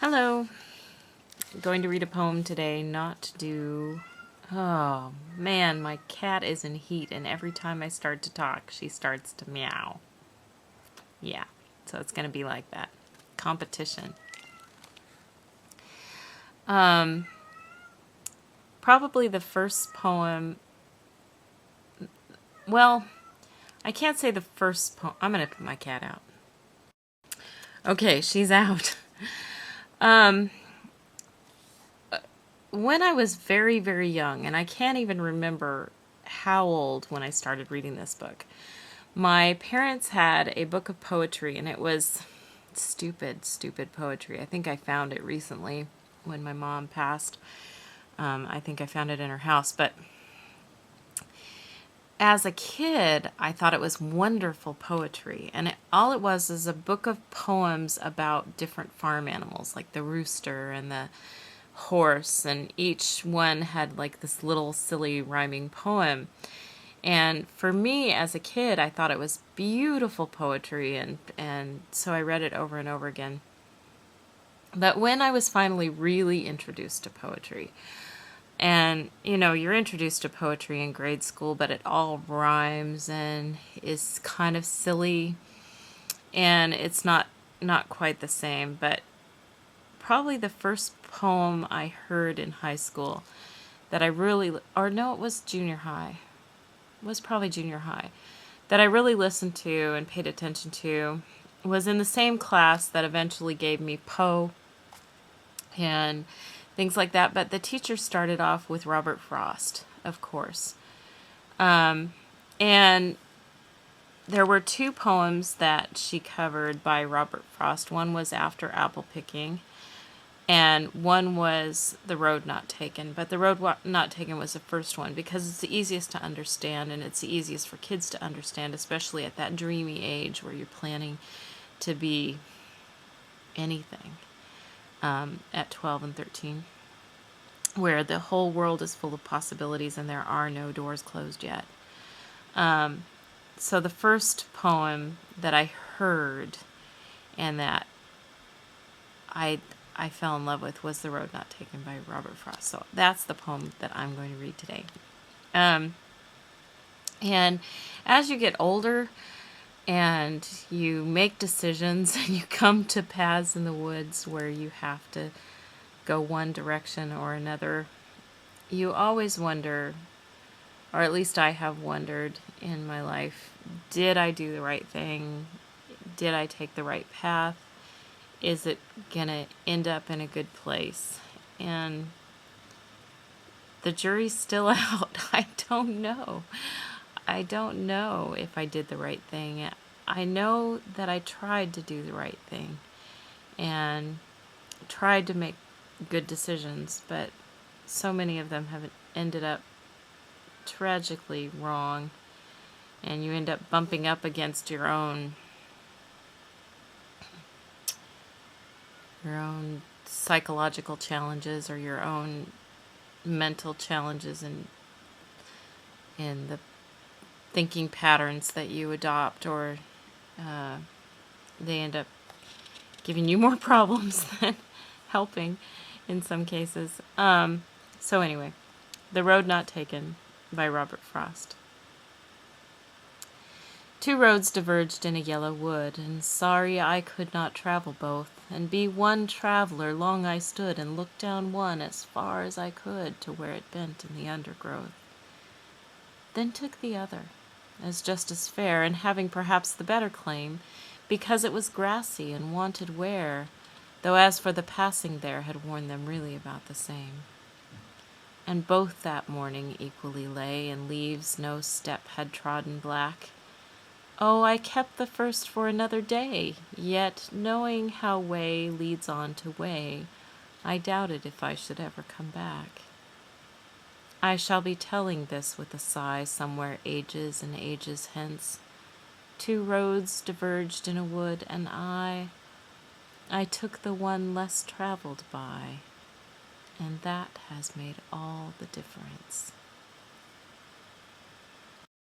Hello. I'm going to read a poem today, not to do... Oh, man, my cat is in heat, and every time I start to talk, she starts to meow. Yeah, so it's going to be like that. Competition. Probably the first poem... Well, I can't say the first poem. I'm going to put my cat out. Okay, she's out. When I was very, very young, and I can't even remember how old when I started reading this book, my parents had a book of poetry, and it was stupid, stupid poetry. I think I found it recently when my mom passed. I think I found it in her house, but as a kid, I thought it was wonderful poetry, and all it was is a book of poems about different farm animals, like the rooster and the horse, and each one had like this little silly rhyming poem. And for me as a kid, I thought it was beautiful poetry, and so I read it over and over again. But when I was finally really introduced to poetry, and you're introduced to poetry in grade school, but it all rhymes and is kind of silly, and it's not quite the same. But probably the first poem I heard in high school that I really, or no, it was junior high. It was probably junior high, that I really listened to and paid attention to was in the same class that eventually gave me Poe and things like that. But the teacher started off with Robert Frost, of course. And there were two poems that she covered by Robert Frost. One was After Apple Picking, and one was The Road Not Taken. But The Road Not Taken was the first one because it's the easiest to understand, and it's the easiest for kids to understand, especially at that dreamy age where you're planning to be anything at 12 and 13, where the whole world is full of possibilities and there are no doors closed yet. So the first poem that I heard and that I fell in love with was The Road Not Taken by Robert Frost. So that's the poem that I'm going to read today. And as you get older and you make decisions and you come to paths in the woods where you have to go one direction or another, you always wonder, or at least I have wondered in my life, did I do the right thing? Did I take the right path? Is it going to end up in a good place? And the jury's still out. I don't know. I don't know if I did the right thing. I know that I tried to do the right thing and tried to make good decisions, but so many of them have ended up tragically wrong, and you end up bumping up against your own psychological challenges or your own mental challenges and in the thinking patterns that you adopt, or they end up giving you more problems than helping in some cases. So anyway, The Road Not Taken by Robert Frost. Two roads diverged in a yellow wood, and sorry I could not travel both, and be one traveler long I stood, and looked down one as far as I could to where it bent in the undergrowth. Then took the other, as just as fair, and having perhaps the better claim, because it was grassy and wanted wear, though as for the passing there had worn them really about the same. And both that morning equally lay, and leaves no step had trodden black. Oh, I kept the first for another day, yet, knowing how way leads on to way, I doubted if I should ever come back. I shall be telling this with a sigh somewhere ages and ages hence. Two roads diverged in a wood, and I took the one less traveled by, and that has made all the difference.